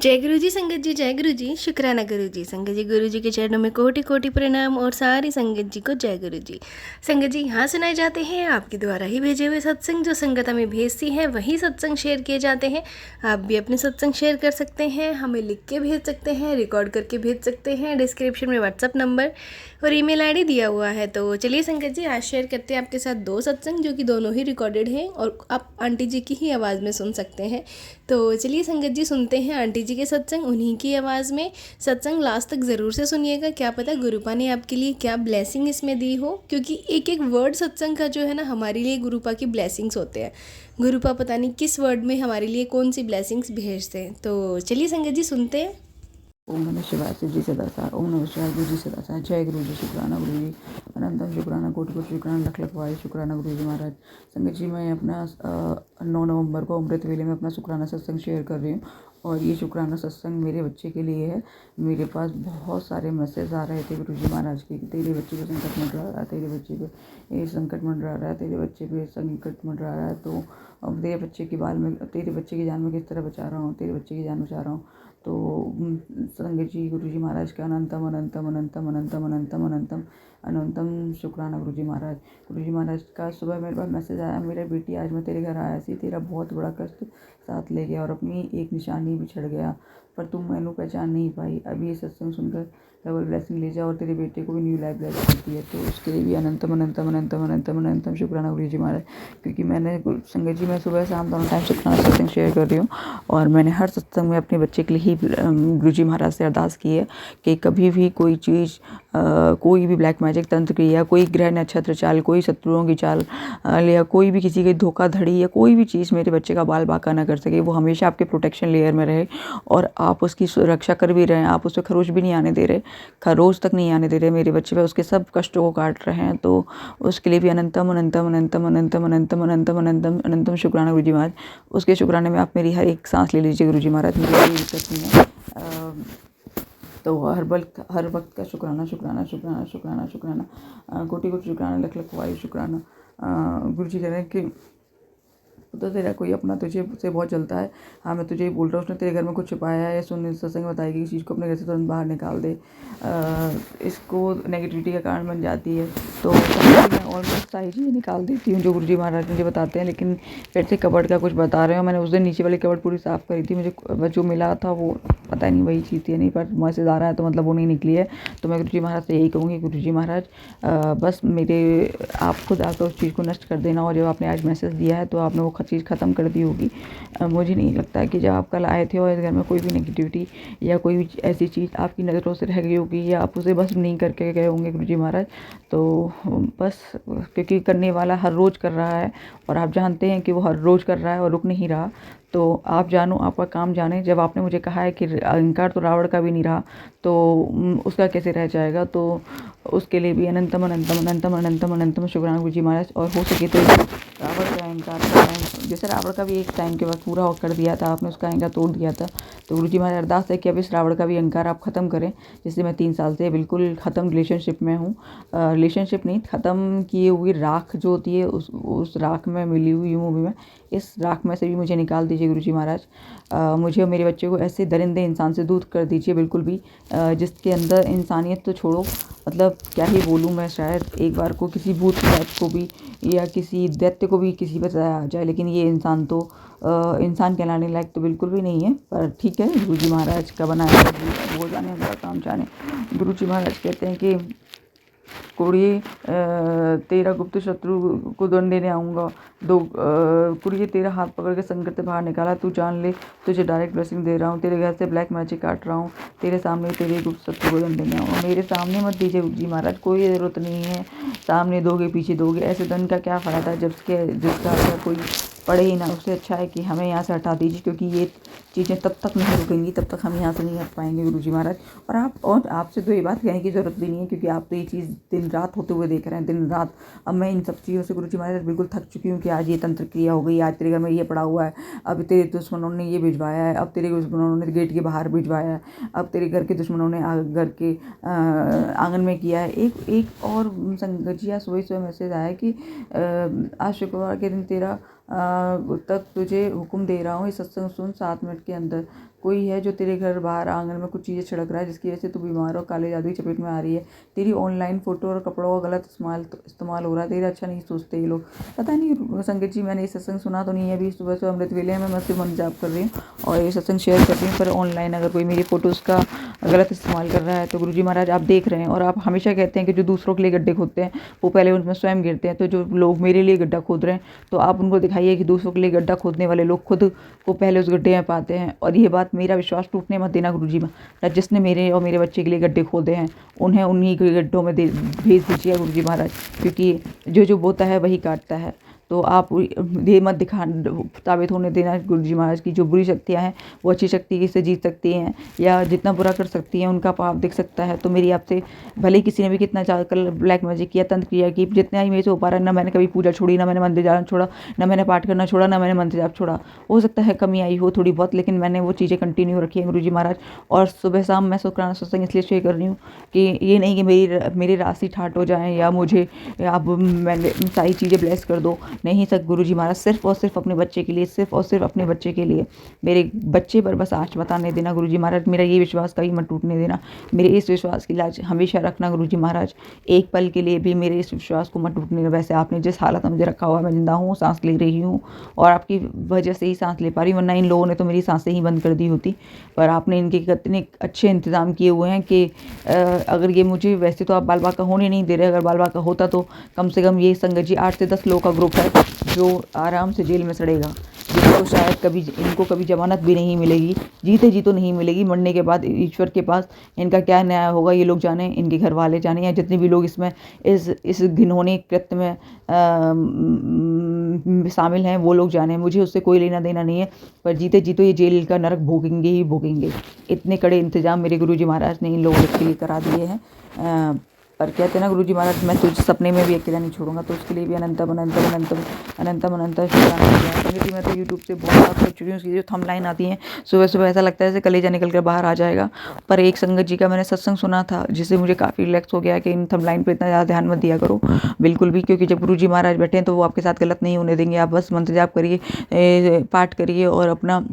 जय गुरु जी संगत जी, जय गुरु जी। शुक्राना गुरु जी। संगत जी, गुरु जी के चरणों में कोटि कोटि प्रणाम और सारी संगत जी को जय गुरु जी। संगत जी, यहाँ सुनाए जाते हैं आपके द्वारा ही भेजे हुए सत्संग। जो संगत हमें भेजती है वही सत्संग शेयर किए जाते हैं। आप भी अपने सत्संग शेयर कर सकते हैं, हमें लिख के भेज सकते हैं, रिकॉर्ड करके भेज सकते हैं। डिस्क्रिप्शन में व्हाट्सअप नंबर और ईमेल आईडी दिया हुआ है। तो चलिए संगत जी, आज शेयर करते हैं आपके साथ दो सत्संग, जो कि दोनों ही रिकॉर्डेड हैं और आप आंटी जी की ही आवाज़ में सुन सकते हैं। तो चलिए संगत जी, सुनते हैं आंटी जी के सत्संग, उन्हीं की आवाज़ में। सत्संग लास्ट तक ज़रूर से सुनिएगा, क्या पता गुरुपा ने आपके लिए क्या ब्लेसिंग इसमें दी हो, क्योंकि एक एक वर्ड सत्संग का जो है ना, हमारे लिए गुरुपा की ब्लेसिंग्स होते हैं। गुरुपा पता नहीं किस वर्ड में हमारे लिए कौन सी ब्लेसिंग्स भेजते हैं। तो चलिए संगत जी, सुनते हैं। ओम नमः शिवाय शिव जी सदाचार। ओम नमः शिवाय गुरु जी सदाचार। जय गुरु जी। शुक्राना गुरु जी। अनंतम शुक्राना, कोटि कोटि शुक्राना, लख लख वायु शुक्राना गुरु जी महाराज। संगत जी, मैं अपना 9 नवंबर को अमृत वेले में अपना शुक्राना सत्संग शेयर कर रही हूँ। और ये शुक्राना सत्संग मेरे बच्चे के लिए है। मेरे पास बहुत सारे मैसेज आ रहे थे गुरु जी महाराज के, तेरे बच्चे को संकट मंडरा रहा है, तेरे बच्चे पे ये संकट मंडरा रहा है, तेरे बच्चे पे संकट मंडरा रहा है। तो अब तेरे बच्चे की तेरे बच्चे की जान में किस तरह बचा रहा हूँ, तेरे बच्चे की जान बचा रहा हूँ। तो संगत जी, गुरु जी महाराज का अनंतम अनंतम अनंतम अनंतम अनंतम अनंतम अनंतम शुक्राना गुरु जी महाराज। गुरु जी महाराज का सुबह मेरे पास मैसेज आया, मेरे बेटी आज मैं तेरे घर आया सी, तेरा बहुत बड़ा कष्ट साथ ले गया और अपनी एक निशानी भी छड़ गया, पर तुम मैनू पहचान नहीं पाई। अभी ये सत्संग सुनकर डबल ब्लेसिंग ले जाओ और तेरे बेटे को भी न्यू लाइफ ब्लेस करती है। तो उसके लिए भी अनंतम अनंतम अनंतम अनंतम अनंतम शुक्राना गुरु जी महाराज। क्योंकि मैंने संगत जी, मैं सुबह शाम दोनों टाइम शुक्राना सत्संग शेयर कर रही हूँ और मैंने हर सत्संग में अपने बच्चे के लिए ही गुरु जी महाराज से अरदास की है कि कभी भी कोई चीज़, कोई भी ब्लैक मैजिक तंत्र क्रिया, कोई ग्रह नक्षत्र चाल, कोई शत्रुओं की चाल या कोई भी किसी की धोखाधड़ी या कोई भी चीज़ मेरे बच्चे का बाल बाका ना कर सके। वो हमेशा आपके प्रोटेक्शन लेयर में रहे और आप उसकी सुरक्षा कर भी रहे हैं। आप उस पर खरोच भी नहीं आने दे रहे, खरोच तक नहीं आने दे रहे मेरे बच्चे पे, उसके सब कष्टों को काट रहे हैं। तो उसके लिए भी अनंतम अनंतम अनंतम अनंतम अनंतम अनंतम अनंतम अनंतम शुक्राना गुरु जी महाराज। उसके शुक्राने में आप मेरी हर एक सांस ले लीजिए गुरु जी महाराज, मुझे कोई दिक्कत नहीं है। तो हर वक्त का शुक्राना शुक्राना शुक्राना शुक्राना शुक्राना, कोटि कोटि शुक्राना, लख लख वायु शुक्राना। गुरु जी कह रहे हैं कि तो तेरा कोई अपना तुझे से बहुत जलता है। हाँ, मैं तुझे ही बोल रहा हूँ, उसने तेरे घर में कुछ छुपाया है। सुन, सत्संग बताएगी इस चीज़ को अपने घर से तुरंत बाहर निकाल दे। इसको नेगेटिविटी का कारण बन जाती है। तो मैं ऑलमोस्ट सारी चीज़ें निकाल देती हूँ जो गुरु जी महाराज मुझे बताते हैं, लेकिन फिर से कबर्ड का कुछ बता रहे हो। मैंने उस दिन नीचे वाली कबर्ड पूरी साफ़ करी थी, मुझे जो मिला था वो पता नहीं वही चीज़ थी नहीं, पर मैसेज आ रहा है तो मतलब वो नहीं निकली है। तो मैं गुरु जी महाराज से यही कहूँगी, गुरु जी महाराज बस आप खुद आकर उस चीज़ को नष्ट कर देना। और जब आपने आज मैसेज दिया है तो आपने वो चीज़ ख़त्म कर दी होगी। मुझे नहीं लगता है कि जब आप कल आए थे और इस घर में कोई भी नेगेटिविटी या कोई भी ऐसी चीज़ आपकी नज़रों से रह गई होगी या आप उसे बस नहीं करके गए होंगे गुरु जी महाराज। तो बस क्योंकि करने वाला हर रोज़ कर रहा है और आप जानते हैं कि वो हर रोज़ कर रहा है और रुक नहीं रहा। तो आप जानो, आपका काम जाने। जब आपने मुझे कहा है कि अहंकार तो रावण का भी नहीं रहा, तो उसका कैसे रह जाएगा। तो उसके लिए भी अनंतम अनंतम अनंतम अनंतम अनंतम शुक्राना गुरु जी महाराज। और हो सके तो रावण का अहंकार का टाइम, जैसे रावण का भी एक टाइम के बाद पूरा कर दिया था, आपने उसका अहंकार तोड़ दिया था। तो गुरु जी महाराज अरदास है कि अब इस रावण का भी अहंकार आप ख़त्म करें, जिससे मैं 3 साल से बिल्कुल ख़त्म रिलेशनशिप में हूँ। रिलेशनशिप नहीं, ख़त्म किए हुई राख जो होती है उस राख में मिली हुई हूँ अभी मैं। इस राख में से भी मुझे निकाल दीजिए गुरु जी महाराज। मुझे और मेरे बच्चे को ऐसे दरिंदे इंसान से दूर कर दीजिए बिल्कुल भी, जिसके अंदर इंसानियत तो छोड़ो, मतलब क्या ही बोलूँ मैं। शायद एक बार को किसी भूत प्रेत को भी या किसी दैत्य को भी किसी पर दया आ जाए, लेकिन ये इंसान तो इंसान कहलाने लायक तो बिल्कुल भी नहीं है। पर ठीक है, गुरु जी महाराज का बनाया वो जाने, उनका काम जाने। गुरु जी महाराज कहते हैं कि कुड़िए तेरा गुप्त शत्रु को दंड देने आऊँगा। कुड़िए तेरा हाथ पकड़ के संकट से बाहर निकाला, तू जान ले तुझे डायरेक्ट ब्लेसिंग दे रहा हूँ। तेरे घर से ब्लैक मैजिक काट रहा हूँ, तेरे सामने तेरे गुप्त शत्रु को दंड देने आऊँगा। मेरे सामने मत दीजिए जी महाराज, कोई ज़रूरत नहीं है। सामने दोगे पीछे दोगे, ऐसे दंड का क्या फ़ायदा जिसका अगर कोई पड़े ही ना। उससे अच्छा है कि हमें यहाँ से हटा दीजिए, क्योंकि ये चीज़ें तब तक नहीं रुकेंगी, तब तक हम यहाँ से नहीं हट पाएंगे गुरु जी महाराज। और आपसे तो ये बात कहने की ज़रूरत भी नहीं है, क्योंकि आप तो ये चीज़ दिन रात होते हुए देख रहे हैं, दिन रात। अब मैं इन सब चीज़ों से गुरु जी महाराज बिल्कुल थक चुकी हूँ कि आज ये तंत्र क्रिया हो गई, आज तेरे घर में ये पड़ा हुआ है, अब तेरे दुश्मनों ने ये भिजवाया है, अब तेरे दुश्मनों ने गेट के बाहर भिजवाया है, अब तेरे घर के दुश्मनों ने घर के आंगन में किया है। एक और संगजिया सुबह मैसेज आया कि आज शुक्रवार के दिन तेरा तक तुझे हुक्म दे रहा हूँ, इस सत्संग सुन 7 मिनट के अंदर। कोई है जो तेरे घर बाहर आंगन में कुछ चीज़ें छिड़क रहा है जिसकी वजह से तू बीमार और काले जादू की चपेट में आ रही है। तेरी ऑनलाइन फ़ोटो और कपड़ों का गलत इस्तेमाल हो रहा है। तेरा अच्छा नहीं सोचते ये लोग। पता नहीं संगत जी, मैंने ये सत्संग सुना तो नहीं है। अभी सुबह सुबह अमृत वेले में मैं सिर्फ मन जाप कर रही हूँ और ये सत्संग शेयर कर रही हूँ। पर ऑनलाइन अगर कोई मेरी फ़ोटोज़ का गलत इस्तेमाल कर रहा है तो गुरुजी महाराज आप देख रहे हैं। और आप हमेशा कहते हैं कि जो दूसरों के लिए गड्ढे खोदते हैं वो पहले उनमें स्वयं गिरते हैं। तो जो लोग मेरे लिए गड्ढा खोद रहे हैं तो आप उनको दिखाइए कि दूसरों के लिए गड्ढा खोदने वाले लोग खुद को पहले उस गड्ढे में पाते हैं। और ये बात, मेरा विश्वास टूटने मत देना गुरुजी महाराज। जिसने मेरे और मेरे बच्चे के लिए गड्ढे खोदे हैं उन्हें उन्हीं के गड्ढों में भेज दीजिए गुरुजी महाराज, क्योंकि जो बोता है वही काटता है। तो आप ये मत साबित होने देना गुरुजी महाराज की जो बुरी शक्तियाँ हैं वो अच्छी शक्ति से जीत सकती हैं या जितना बुरा कर सकती हैं उनका पाप दिख सकता है। तो मेरी आपसे, भले किसी ने भी कितना चाहकर ब्लैक मैजिक किया, तंत्र क्रिया की, जितना ही मेरे से हो पा रहा है, ना मैंने कभी पूजा छोड़ी, ना मैंने मंदिर जाना छोड़ा, ना मैंने पाठ करना छोड़ा, ना मैंने मंत्र जाप छोड़ा। हो सकता है कमी आई हो थोड़ी बहुत, लेकिन मैंने वो चीज़ें कंटिन्यू रखी है गुरुजी महाराज। और सुबह शाम मैं शुक्राना सत्संग इसलिए शेयर कर रही हूँ कि ये नहीं कि मेरी राशि ठाट हो जाए या मुझे अब मैंने सारी चीज़ें ब्लेस कर दो। नहीं सर गुरुजी महाराज, सिर्फ और सिर्फ अपने बच्चे के लिए, सिर्फ और सिर्फ अपने बच्चे के लिए, मेरे बच्चे पर बस आँच बताने देना गुरुजी महाराज। मेरा ये विश्वास कभी मत टूटने देना। मेरे इस विश्वास की लाज हमेशा रखना गुरुजी महाराज। एक पल के लिए भी मेरे इस विश्वास को मत टूटने देना। वैसे आपने जिस हालत में मुझे रखा हुआ है, मैं जिंदा हूँ, सांस ले रही हूँ और आपकी वजह से ही सांस ले पा रही हूँ, वरना इन लोगों ने तो मेरी सांसें ही बंद कर दी होती। पर आपने इनके इतने अच्छे इंतज़ाम किए हुए हैं कि अगर ये मुझे, वैसे तो आप बाल बांका होने नहीं दे रहे, अगर बाल बांका होता तो कम से कम ये संगत जी 8 से 10 लोगों का ग्रुप है जो आराम से जेल में सड़ेगा, जिसको शायद कभी इनको कभी जमानत भी नहीं मिलेगी, जीते जी तो नहीं मिलेगी, मरने के बाद ईश्वर के पास इनका क्या न्याय होगा ये लोग जाने, इनके घर वाले जाने, या जितने भी लोग इसमें इस घिनौने कृत्य में शामिल हैं वो लोग जाने। मुझे उससे कोई लेना देना नहीं है, पर जीते जी तो ये जेल का नरक भोगेंगे ही भोगेंगे। इतने कड़े इंतजाम मेरे गुरुजी महाराज ने इन लोगों के लिए करा दिए हैं। पर कहते हैं ना गुरुजी महाराज, मैं तुझे सपने में भी अकेला नहीं छोड़ूंगा। तो उसके लिए भी अनंतम अनंतम अनंतम अनंतम अनंतम शुक्राना। मैं तो यूट्यूब से बहुत बात कर चुकी हूँ। उसकी जो थंबलाइन आती हैं सुबह सुबह ऐसा लगता है जैसे कलेजा निकल कर बाहर आ जाएगा। पर एक संगत जी का मैंने सत्संग सुना था जिससे मुझे काफ़ी रिलैक्स हो गया कि इन थंबलाइन पर इतना ज़्यादा ध्यान मत दिया करो बिल्कुल भी, क्योंकि जब गुरुजी महाराज बैठे हैं तो वो आपके साथ गलत नहीं होने देंगे। आप बस मंत्र जाप करिए, पाठ करिए और अपना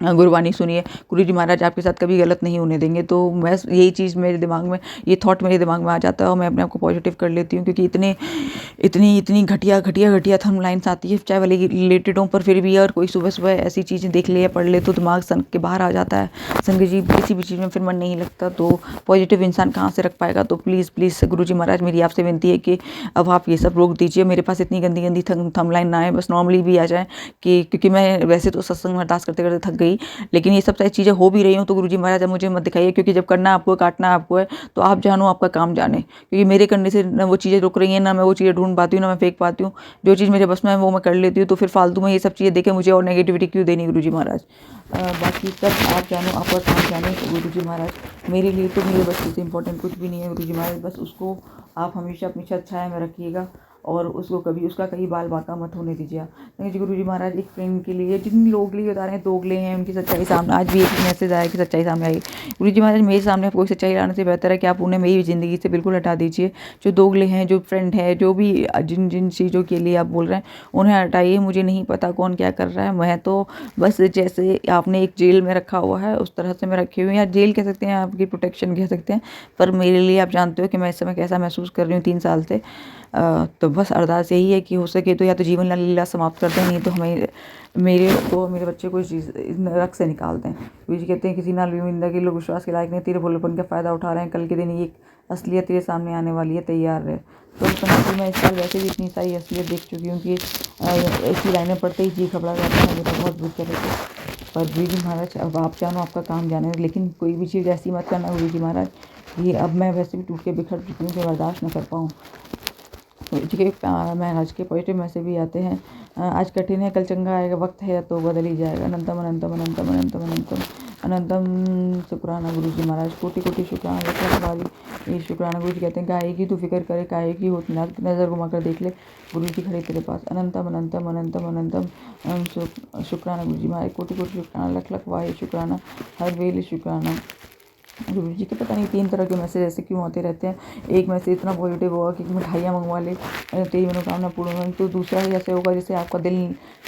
गुरबानी सुनिए। गुरुजी महाराज आपके साथ कभी गलत नहीं होने देंगे। तो मैं यही चीज़ मेरे दिमाग में, ये थॉट मेरे दिमाग में आ जाता है और मैं अपने आप को पॉजिटिव कर लेती हूँ, क्योंकि इतनी घटिया थंबलाइन्स आती है, चाहे वाले रिलेटेड हों, पर फिर भी अगर कोई सुबह सुबह ऐसी चीज़ें देख ले या पढ़ ले तो दिमाग सनक के बाहर आ जाता है। संगत जी, किसी भी चीज़ में फिर मन नहीं लगता, तो पॉजिटिव इंसान कहाँ से रख पाएगा। तो प्लीज़ गुरुजी महाराज, मेरी आपसे विनती है कि अब आप ये सब रोक दीजिए। मेरे पास इतनी गंदी थंबलाइन ना आए, बस नॉर्मली भी आ जाए, कि क्योंकि मैं वैसे तो सत्संग में अरदास करते करते थक गई, लेकिन ये सब सारी चीज़ें हो भी रही हूँ तो गुरुजी महाराज मुझे मत दिखाइए, क्योंकि जब करना आपको है, काटना आपको है, तो आप जानो, आपका काम जाने। क्योंकि मेरे करने से ना वो चीज़ें रुक रही हैं, ना मैं वो चीज़ें ढूंढ पाती हूँ, ना मैं फेंक पाती हूँ। जो चीज़ मेरे बस में है वो मैं कर लेती हूँ, तो फिर फालतू में ये सब चीज़ें देखें मुझे और नेगेटिविटी क्यों देनी गुरुजी महाराज। बाकी सब आप जानो, आपका काम जाने गुरुजी महाराज। मेरे लिए तो मेरे बच्चे से इंपॉर्टेंट कुछ भी नहीं है गुरुजी महाराज। बस उसको आप हमेशा अपनी छत छाया में रखिएगा और उसको कभी उसका कहीं बाल बांका मत होने दीजिए। जी गुरुजी महाराज, एक फ्रेंड के लिए, जिन लोगों के लिए बता रहे हैं दोगले हैं, उनकी सच्चाई सामने, आज भी एक मैसेज आया कि सच्चाई सामने आई। गुरुजी महाराज, मेरे सामने कोई सच्चाई लाने से बेहतर है कि आप उन्हें मेरी ज़िंदगी से बिल्कुल हटा दीजिए। जो दोगले हैं, जो फ्रेंड है, जो भी जिन चीज़ों के लिए आप बोल रहे हैं उन्हें हटाइए। मुझे नहीं पता कौन क्या कर रहा है, मैं तो बस जैसे आपने एक जेल में रखा हुआ है उस तरह से मैं रखी हुई, या जेल कह सकते हैं, आपकी प्रोटेक्शन कह सकते हैं। पर मेरे लिए आप जानते हो कि मैं इस समय कैसा महसूस कर रही हूँ 3 साल से। तो बस अरदास यही है कि हो सके तो या तो जीवन लीला समाप्त कर दें, नहीं तो हमें, मेरे को, मेरे बच्चे को इस चीज़ नरक से निकाल दें। जी कहते हैं किसी नाल भी के लोग विश्वास के लायक नहीं, तेरे भोलेपन का फ़ायदा उठा रहे हैं, कल के दिन ये असलियत तेरे सामने आने वाली है, तैयार रहे। तो समझिए मैं इस साल वैसे भी इतनी सारी असलियत देख चुकी हूँ कि ऐसी लाइनें पढ़ते ही जी घबरा जाता है मेरा, बहुत बुरी तरह से। पर गुरुजी महाराज, अब आप जानो, आपका काम जाने, लेकिन कोई भी चीज़ ऐसी मत करना गुरुजी महाराज। ये अब मैं वैसे भी टूट के बिखर चुकी हूँ कि बर्दाश्त न कर पाऊँ। मैं आज के पॉजिटिव मैसेज भी आते हैं। आज कठिन है, कल चंगा आएगा, वक्त है तो बदल ही जाएगा। अनंतम अनंतम अनंतम अनंतम अनंतम अनंतम शुक्राना गुरुजी महाराज, कोटि कोटि शुक्राना। ये शुक्राना गुरुजी कहते हैं, गाएगी तू फिक्र करे काएगी हो, नज़र घुमा कर देख ले, गुरुजी खड़े तेरे पास। अनंतम अनंतम अनंतम अनंतम शुक्राना गुरुजी महाराज, कोटि कोटि शुक्राना, लख लख वाहे शुक्राना, हर वेले शुक्राना। गुरु जी के पता नहीं 3 तरह के मैसेज ऐसे क्यों आते रहते हैं। एक मैसेज इतना पॉजिटिव होगा कि मिठाइयाँ मंगवा ले, तेरी मनोकामना पूर्ण होगी। तो दूसरा जैसे होगा जैसे आपका दिल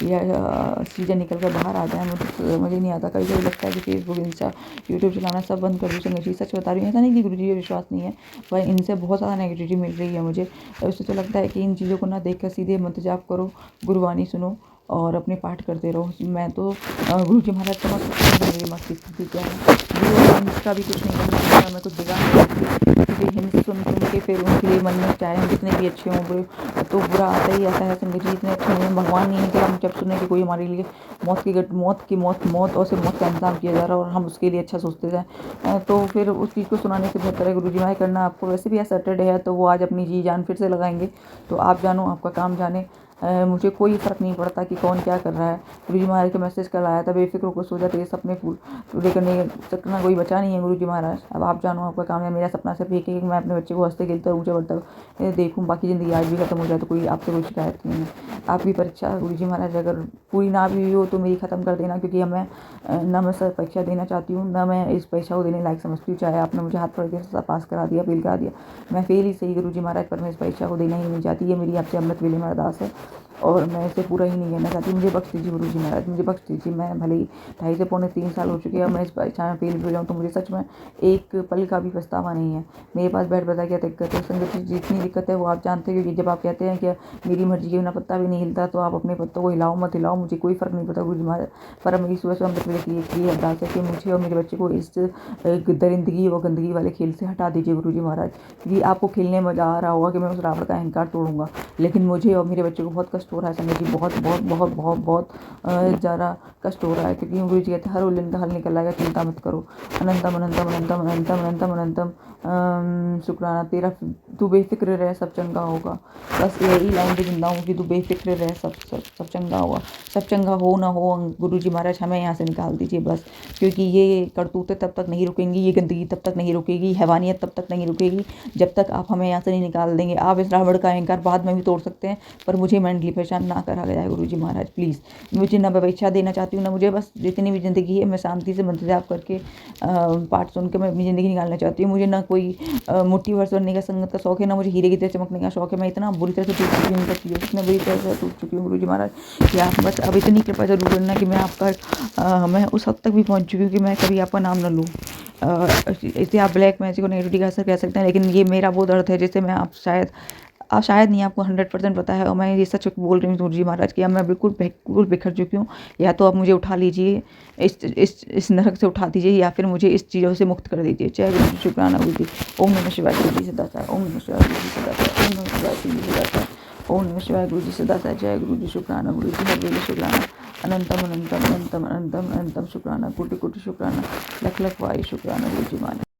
या चीज़ें निकल कर बाहर आ जाए। मुझे नहीं आता, कभी कभी लगता है कि फेसबुक, इंस्टा, यूट्यूब चलाना सब बंद कर दूँ। संगत जी सच बता रही हूँ, ऐसा नहीं कि गुरु जी पे विश्वास नहीं है, पर इनसे बहुत ज़्यादा नेगेटिविटी मिल रही है मुझे। उससे तो लगता है कि इन चीज़ों को ना देख कर सीधे मंत्र जाप करो, गुरुवाणी सुनो और अपने पाठ करते रहो। मैं तो गुरु जी महाराज का मत मेरी मत स्थिति क्या है, गुरु हिंस का भी कुछ नहीं करना, मैं कुछ बिगाड़ नहीं सकती, क्योंकि हिंस सुन के फिर उनके लिए मन में चाहे हम कितने भी अच्छे हों बुरे, तो बुरा आता ही आता है। संगत जी इतने अच्छे हैं, भगवान नहीं है कि हम जब सुने कि कोई हमारे लिए मौत और सिर्फ मौत का इंतजाम किया जा रहा है और हम उसके लिए अच्छा सोचते जाएँ, तो फिर उस चीज़ को सुनाने से बेहतर है गुरु जी महाराज करना आपको। वैसे भी आज सैटरडे है, तो वो आज अपनी जी जान फिर से लगाएंगे, तो आप जानो, आपका काम जाने। मुझे कोई फ़र्क नहीं पड़ता कि कौन क्या कर रहा है। गुरु जी महाराज का मैसेज कल आया था, बेफिक्र होकर सो जा, तेरे सपने पूरे करने सकना कोई बचा नहीं है गुरु जी महाराज। अब आप जानो, आपका काम है। मेरा सपना सिर्फ एक है कि मैं अपने बच्चे को हंसते खेलते और ऊँचा बढ़ता देखूँ, बाकी ज़िंदगी आज भी खत्म हो जाए तो कोई आपसे कोई शिकायत नहीं है। आपकी परीक्षा गुरु जी महाराज अगर पूरी ना भी हुई हो तो मेरी ख़त्म कर देना, क्योंकि ना मैं सर परीक्षा देना चाहती हूँ, ना मैं इस परीक्षा को देने लायक समझती हूँ। चाहे आपने मुझे हाथ पकड़ के पास करा दिया, फेल करा दिया, मैं फेल ही सही गुरु जी महाराज, पर मैं इस परीक्षा को देना ही नहीं चाहती। ये मेरी आपसे अमृत वेले में अरदास है और मैं इसे पूरा ही नहीं करना चाहती। मुझे बख्श दीजिए गुरु जी महाराज, मुझे बख्श दीजिए। मैं भले ही 2.5 से पौने 3 साल हो चुके हैं और मैं इस परीक्षा में फेल भी हो जाऊँ तो मुझे सच में एक पल का भी पछतावा नहीं है। मेरे पास बैठ बता क्या दिक्कत है। संगत जी जितनी दिक्कत है वो आप जानते हैं, क्योंकि जब आप कहते हैं कि मेरी मर्जी के बिना पत्ता भी नहीं हिलता, तो आप अपने पत्तों को हिलाओ मत हिलाओ, मुझे कोई फ़र्क नहीं पड़ता गुरु जी महाराज। पर मेरी सुबह सुबह अमृत वेले की एक ही अरदास है कि मुझे और मेरे बच्चे को इस दरिंदगी और गंदगी वाले खेल से हटा दीजिए गुरु जी महाराज। क्योंकि आपको खेलने में मज़ा आ रहा होगा कि मैं उस रावण का अहंकार तोड़ूंगा, लेकिन मुझे और मेरे बच्चे को बहुत कष्ट हो रहा है संगत जी, बहुत बहुत बहुत बहुत बहुत ज़्यादा कष्ट हो रहा है। क्योंकि गुरु जी कहते हैं हर उलझन का हल निकल आएगा, चिंता मत करो। अनंतम अनंतम अनंतम अनंतम अनंतम अनंतम शुक्राना तेरा, तू बेफिक्र रह, सब चंगा होगा। बस यही लाइन पे जिंदा हूँ कि तू बेफिक्र रह, सब चंगा होगा। सब चंगा हो ना हो गुरु जी महाराज हमें यहाँ से निकाल दीजिए बस, क्योंकि ये करतूतें तब तक नहीं रुकेंगी, ये गंदगी तब तक नहीं रुकेगी, हैवानियत तब तक नहीं रुकेगी जब तक आप हमें यहाँ से नहीं निकाल देंगे। आप इस रावण का अहंकार बाद में भी तोड़ सकते हैं, पर मुझे मेंटली परेशान ना करा गया है गुरु जी महाराज प्लीज़। मुझे ना मैं परीक्षा देना चाहती हूँ, ना मुझे, बस जितनी भी ज़िंदगी है मैं शांति से मंत्र जाप करके पाठ सुन के मैं अपनी ज़िंदगी निकालना चाहती हूँ। मुझे ना कोई मोटी वर्ष बनने का, संगत का शौक है, ना मुझे हीरे की तरह चमकने का शौक है। मैं इतना बुरी तरह से टूट चुकी हूँ उनका चीज़ों, इतना बुरी तरह से टूट चुकी हूँ गुरु जी महाराज कि आप बस अब इतनी कृपा जरूर करना कि मैं आपका मैं उस हद तक भी पहुँच चुकी हूँ कि मैं कभी आपका नाम न लूँ। इसे आप ब्लैक मैजिक को नेगेटिविटी का असर कह सकते हैं, लेकिन ये मेरा वो दर्द है जिससे मैं आप शायद नहीं, आपको 100% पता है। और मैं ये सच बोल रही हूँ गुरु जी महाराज कि अब मैं बिल्कुल बिखर चुकी हूँ। या तो आप मुझे उठा लीजिए, इस नरक से उठा दीजिए, या फिर मुझे इस चीज़ों से मुक्त कर दीजिए। जय गुरु जी, शुक्राना गुरु जी। ओम नमः शिवाय गुरु जी सदाचार, ओम नमः शिवाय गुरु जी सदाचार, ओम नमः शिवाय गुरु जी सदाचार, ओम नमः शिवाय गुरु जी सदाचार। जय गुरु जी, शुक्राना गुरु जी, हर वेले शुक्राना। अनंतम अनंतम अनंतम अनंतम अनंतम शुक्राना, कोटि कोटि शुक्राना, लख लख वारी शुक्राना गुरु जी महाराज।